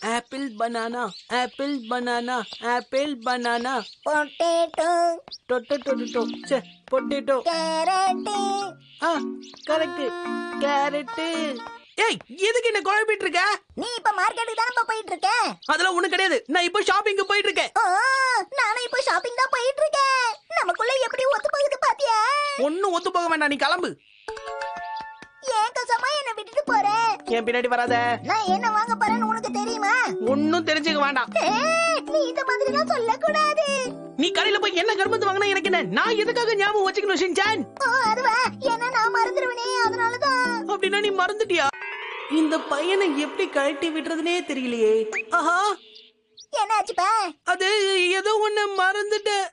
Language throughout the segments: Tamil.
Apple banana apple banana apple banana potato டொட்டோ say potato carrot. Correct carrot. ஏய் எதுக்கு என்ன குழப்பிட்டு இருக்க? நீ இப்ப மார்க்கெட்டுக்கு தானே போயிட்டு இருக்க? அதெல்லாம் ஒண்ணு கிடையாது. நான் இப்போ ஷாப்பிங்க்கு போயிட்டு இருக்கேன். நானும் இப்போ ஷாப்பிங் தான் போயிட்டு இருக்கேன். நமக்குள்ள எப்படி ஒத்து போகுது பாத்தியா? ஒண்ணும் ஒத்து போக வேண்டாம், நீ கிளம்பு. ஏன் கசமா என்ன விட்டுட்டு போற? என் பின்னாடி வராத. நான் என்ன வாங்க போறேன்னு உனக்கு தெரியுமா? ஒன்னும் தெரிஞ்சுக்க வேண்டாம். நீ இந்த மாதிரி எல்லாம் சொல்லக்கூடாது. நீ கடையில போய் என்ன கரும்பு வாங்கினா எனக்கு என்ன? நான் எதுக்காக ஞாபகம் வச்சுக்கணும் ஷின்சான்? அதுவா என்ன நான் மறந்துடுவேனே, அதனாலதான். அப்படின்னா நீ மறந்துட்டியா? இந்த பையனை எப்படி கழட்டி விடுறதுனே தெரியலையே. ஆஹா, என்னாச்சுப்பா? அது ஏதோ ஒண்ணு மறந்துட்டேன்.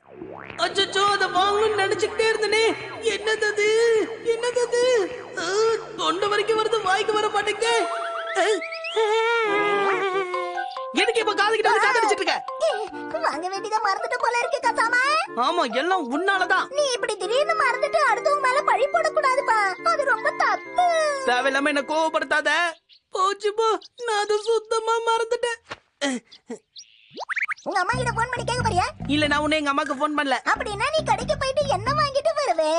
அச்சோ, அதை வாங்கணும்னு நினைச்சுக்கிட்டே இருந்தனே. என்னது என்னது? தொண்டை வரைக்கும் வருது, வாய்க்கு வர மாட்டேங்க. எதுக்கு இப்ப காதுகிட்ட வந்து காதடிச்சிட்டு இருக்க? வாங்க வேண்டியதை மறந்துட்டு போல இருக்கு கசாமா. ஆமா, எல்லாம் உன்னாலதான். நீ இப்படி திடீர்னு மறந்துட்டு அடுத்தவங்க மேல பழி போடக்கூடாதுப்பா, அது ரொம்ப தப்பு. தேவையில்லாம என்ன கோவப்படுத்தாத. போச்சு போ, நான் அதை சுத்தமா மறந்துட்டேன். உங்க அம்மா கிட்ட போன் பண்ணி கேட்க போறியா? இல்ல, நான் உன்னை எங்க அம்மாக்கு போன் பண்ணல. அப்படின்னா நீ கடைக்கு போயிட்டு என்ன வாங்கிட்டு வருவே?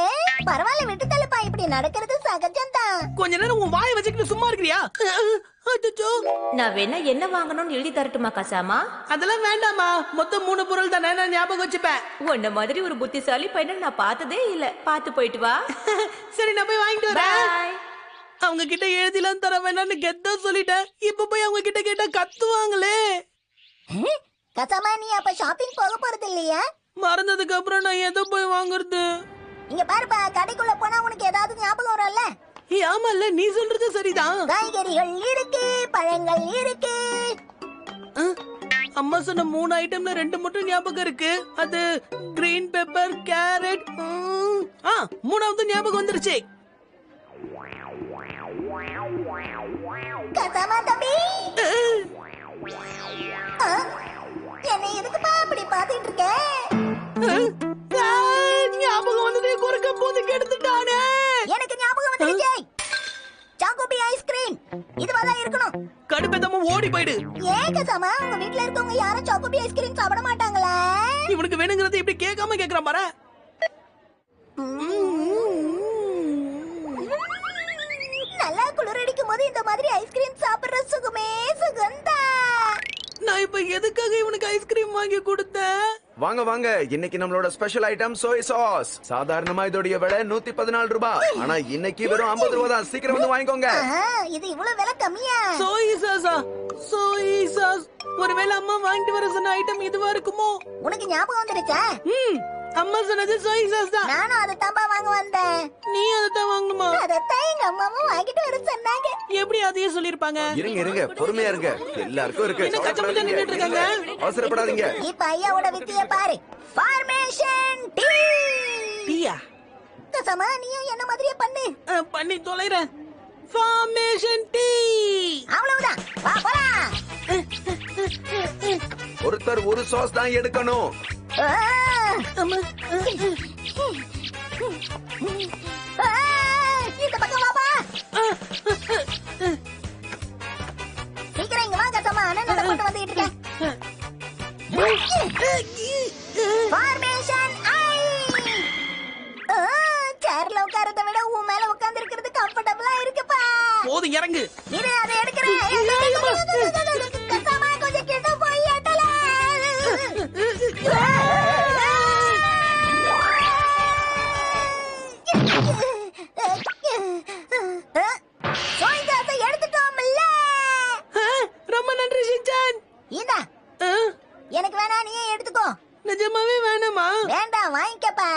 பரவாயில்ல, விட்டு தள்ளுப்பா, இப்படி நடக்கிறது சகஜம் தான். கொஞ்ச நேரம் உன் வாயை வச்சுக்கிட்டு சும்மா இருக்கிறியா? அச்சோ, நான் வேணா என்ன வாங்கணும்னு எழுதி தரட்டுமா கசாமா? அதெல்லாம் வேண்டாமா, மொத்தம் 3 பொருள் தானே, நான் ஞாபகம் வச்சுப்பேன். உன்ன மாதிரி ஒரு புத்திசாலி பையனை நான் பார்த்ததே இல்ல. பார்த்து போயிட்டு வா. சரி, நான் போய் வாங்கிட்டு வரேன். அவங்க கிட்ட எழுதிலாம் தர வேணாம்னு கெத்தா சொல்லிட்டேன். இப்ப போய் அவங்க கிட்ட கேட்டா கத்துவாங்களே. கசாமா, நீ அப்ப ஷாப்பிங் போக போறது இல்லையா? மறந்ததுக்கு அப்புறம் நான் எதை போய் வாங்குறது? இங்க பாருப்பா, கடைக்குள்ள போனா உனக்கு ஏதாவது ஞாபகம் வரும்ல? ஆமால, நீ சொல்றது சரிதான். காய்கறிகள் இருக்கு, பழங்கள் இருக்கு. அம்மா சொன்ன 3 ஐட்டம்ல 2 மட்டும் ஞாபகம் இருக்கு. அது கிரீன் பெப்பர், கேரட். 3வது ஞாபகம் வந்துருச்சு. கசாமா தம்பி, என்னை எதுக்குப்பா அப்படி பாத்துட்டு இருக்க? ஞாபகம் வந்ததே குறுக்க போது கெடுத்துட்டானே. எனக்கு ஞாபகம் வந்துருச்சு. சாக்கோபி ஐஸ்கிரீம் இதுவாதான் இருக்கணும். கடுப்பேத்தமா ஓடி போயிடு. ஏன் கசாமா, உங்க வீட்ல இருக்கவங்க யாரும் சாக்கோபி ஐஸ்கிரீம் சாப்பிட மாட்டாங்களா? இவனுக்கு வேணுங்கிறது இப்படி கேட்காம கேக்குறான் பாரு. நல்லா குளிரடிக்கும் போது இந்த மாதிரி ஐஸ்கிரீம் சாப்பிடுற சுகமே சுகந்தா. நான் இப்ப எதுக்காக இவனுக்கு ஐஸ்கிரீம் வாங்கி கொடுத்தேன்? வாங்க வாங்க, இன்னைக்கு நம்மளோட ஸ்பெஷல் ஐட்டம் சோய் சாஸ். சாதாரணமா இதோடைய விலை 114 ரூபாய். ஆனா இன்னைக்கு வெறும் 50 ரூபாய் தான். சீக்கிரம் வந்து வாங்கிக்கோங்க. இது இவ்வளவு விலை கம்மியா? சோய் சாஸா? Soy sauce. ஒருவேளை அம்மா வாங்கிட்டு வர சொன்ன ஐட்டம் இதுவா இருக்குமோ? உனக்கு ஞாபகம் வந்துருச்சா? அம்மா சொன்னது சோய் சாஸ் தான். நானும் அதை தான்பா வாங்க வந்தேன். நீ அதைத்தான் வாங்கணுமா? அதைத்தான் எங்க அம்மாவும் வாங்கிட்டு வர சொன்னாங்க. எப்படி அதையே சொல்லிருப்பாங்க? இருங்க பொறுமையா இருங்க, எல்லாருக்கும் இருக்கு. என்ன கச்சமுச்சா நின்னுட்டு இருக்காங்க? அவசரப்படாதீங்க. இப்ப ஐயாவோட வித்திய பாரு. Formation tea. டீயா? கசமா, நீயும் என்ன மாதிரியே பண்ணு. பண்ணி தொலைறேன். Formation tea. அவ்வளவுதான், வா போலாம். ஒருத்தர் ஒரு சாஸ் தான் எடுக்கணும். இந்த பக்கம் வாப்பா. சீக்கிரம் இங்க வா கசமா, அண்ணனோட கொண்டு வந்துட்டு இருக்கேன். ஃபார்மேஷன் ஐ. சேர்ல உட்காரத விட உன் மேல உட்கார்ந்து இருக்கிறது கம்ஃபர்டபிளா இருக்குப்பா. போதும், இறங்கு. இரு, அதை எடுக்கிறேன். கசமா, கொஞ்சம் கிட்ட போய் ஏட்டல. எடுத்துட்டோம்ல. ரொம்ப நன்றி ஷின்சான். இந்தா, எனக்கு வேணா, நீயே எடுத்துக்கோ. நிஜமாவே வேணாமா? வேண்டாம், வாங்கிக்கப்பா.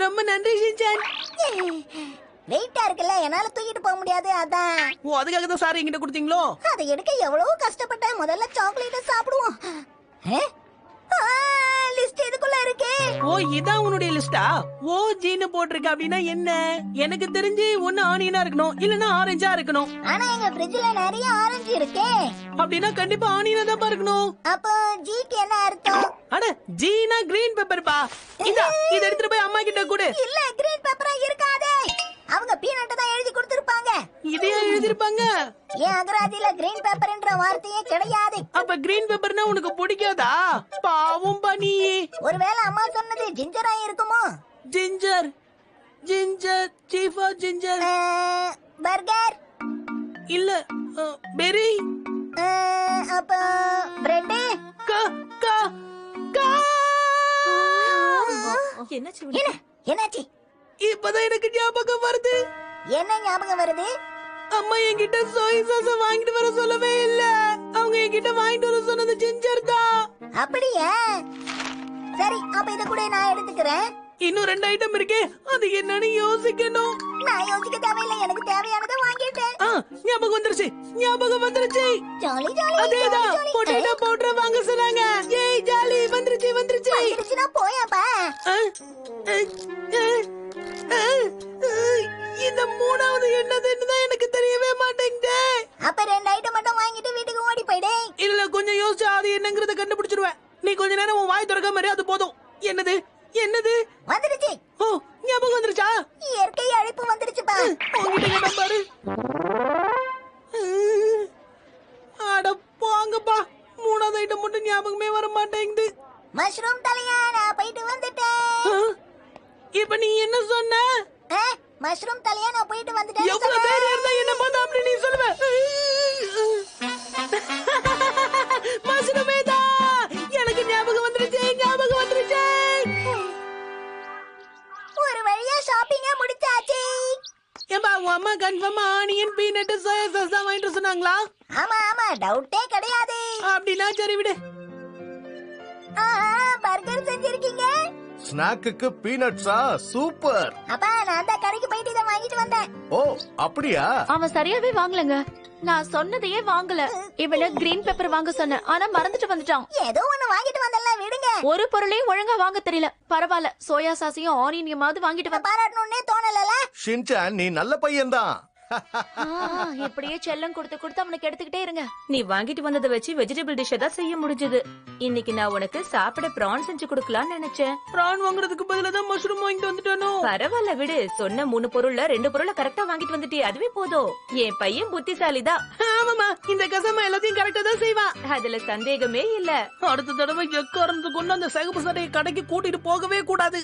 ரொம்ப நன்றி ஷின்சான். வெயிட்டா இருக்குல்ல, என்னால தூக்கிட்டு போக முடியாது, அதான். ஓ, அதுக்காக தான் சார் என்கிட்ட கொடுத்தீங்களோ? அதை எடுக்க எவ்வளவு கஷ்டப்பட்டேன். முதல்ல சாக்லேட்ட சாப்பிடுவோம். லிஸ்ட் இதுக்குள்ள இருக்கு. ஓ, இதான் உன்னுடைய லிஸ்டா? ஓ ஜீனு போட்டிருக்க. அப்படின்னா என்ன? எனக்கு தெரிஞ்சு ஒண்ணு ஆனியனா இருக்கணும், இல்லன்னா ஆரஞ்சா இருக்கணும். ஆனா எங்க ஃப்ரிட்ஜ்ல நிறைய ஆரஞ்சு இருக்கே. அப்படின்னா கண்டிப்பா ஆனியனா தான் இருக்கணும். அப்போ ஜீக்கு என்ன அர்த்தம்? அட, ஜீனா கிரீன் பெப்பர் பா. இத எடுத்துட்டு போய் அம்மா கிட்ட கொடு. இல்ல, கிரீன் பெப்பரா இருக்காதே. அவங்க பீனட் தான் எழுதி கொடுத்திருப்பாங்க. இதையா எழுதிருப்பாங்க? என் அகராதியில கிரீன் பேப்பர்ன்ற வார்த்தையே கிடையாது. அப்ப கிரீன் பேப்பர்னா உனக்கு பிடிக்காதா? பாவம் பனி. ஒருவேளை அம்மா சொன்னது ஜிஞ்சரா இருக்குமோ? ஜிஞ்சர் ஜிஞ்சர் சீஃபா ஜிஞ்சர் பர்கர் இல்ல பெரி அப்ப பிரெட். கா கா கா. என்னாச்சு என்ன என்னாச்சு? இப்பதான் எனக்கு ஞாபகம் வருது. என்ன ஞாபகம் வருது? அம்மா என்கிட்ட சோய் சாஸ வாங்கிட்டு வர சொல்லவே இல்ல. அவங்க என்கிட்ட வாங்கிட்டு வர சொன்னது ஜிஞ்சர் தான். அப்படியே? சரி, அப்ப இத கூட நான் எடுத்துக்கிறேன். இன்னும் 2 ஐட்டம் இருக்கே, அது என்னன்னு யோசிக்கணும். நான் யோசிக்க தேவையில்லை, எனக்கு தேவையானதை வாங்கிட்டேன். ஞாபகம் வந்துருச்சு, ஞாபகம் வந்துருச்சு. Jolly jolly. அதேதான், பொட்டேட்டோ பவுடர் வாங்க சொன்னாங்க. ஏய் ஜாலி, வந்துருச்சு வந்துருச்சு. வந்துருச்சுனா போயப்பா. இந்த 3வது என்னதுன்னு தான் எனக்கு தெரியவே மாட்டேங்குது. அப்ப 2 ஐட்டம் மட்டும் வாங்கிட்டு வீட்டுக்கு ஓடி போயிடு. இல்ல, கொஞ்சம் யோசிச்சா அது என்னங்கறத கண்டுபிடிச்சிருவேன். நீ கொஞ்ச நேரம் உன் வாய் திறக்க மாதிரி அது போதும். என்னது என்னது? வந்துருச்சு. ஓ, ஞாபகம் வந்துருச்சா? இயற்கை அழைப்பு வந்துருச்சுப்பா. உன்கிட்ட கேட்ட பாரு. அட போங்கப்பா, 3வது ஐட்டம் மட்டும் ஞாபகமே வர மாட்டேங்குது. மஷ்ரூம் தலையா, நான் போயிட்டு வந்துட்டேன். இப்ப நீ என்ன சொன்ன? மஷ்ரூம் தலையா, நான் போயிட்டு வந்துட்டேன். எவ்வளவு தைரியம் இருந்தா என்ன பண்ண அப்படி நீ சொல்லுவ? மஷ்ரூமே தான். எனக்கு ஞாபகம் வந்துருச்சு, ஞாபகம் வந்துருச்சு. ஒரு வழியா ஷாப்பிங்க முடிச்சாச்சு. ஏம்பா, உன் அம்மா கன்ஃபார்மா ஆனியன் பீனட் சோயா சாஸ் தான் வாங்கிட்டு சொன்னாங்களா? ஆமா ஆமா, டவுட்டே கிடையாது. அப்படின்னா சரி விடு. பர்கர் செஞ்சிருக்கீங்க. ஸ்நாக்குக்கு பீனட்ஸா? சூப்பர். அப்பா, நான் அந்த கடைக்கு போயிட்டு இதை வாங்கிட்டு வந்தேன். ஓ, அப்படியா? அவன் சரியாவே வாங்கலங்க. நான் சொன்னதையே வாங்கல. இவள கிரீன் பேப்பர் வாங்க சொன்ன, ஆனா மறந்துட்டு வந்துட்டான். ஏதோ ஒண்ணு வாங்கிட்டு வந்தல்ல, விடுங்க. ஒரு பொருளையும் ஒழுங்கா வாங்க தெரியல. பரவாயில்ல, சோயா சாஸையும் ஆனியனையுமாவது வாங்கிட்டு வந்த. பாராட்டணும்னே தோணலல. ஷின்சான், நீ நல்ல பையன்தான். இப்படியே செல்லம் கொடுத்து கொடுத்து அவனுக்கு எடுத்துக்கிட்டே இருங்க. நீ வாங்கிட்டு வந்ததை வச்சு வெஜிடபிள் டிஷ் தான் செய்ய முடிஞ்சது. இன்னைக்கு நான் உனக்கு சாப்பிட பிரான் செஞ்சு கொடுக்கலாம்னு நினைச்சேன். பிரான் வாங்குறதுக்கு பதிலா தான் மஷ்ரூம் வாங்கிட்டு வந்துட்டானோ? பரவாயில்ல விடு. சொன்ன 3 பொருள்ல 2 பொருளை கரெக்டா வாங்கிட்டு வந்துட்டே, அதுவே போதும். என் பையன் புத்திசாலிதான். ஆமாமா, இந்த கசமா எல்லாத்தையும் கரெக்டா தான் செய்வான். அதுல சந்தேகமே இல்ல. அடுத்த தடவை எக்காரணத்துக்கு கொண்டு அந்த சகப்பு சட்டையை கடைக்கு கூட்டிட்டு போகவே கூடாது.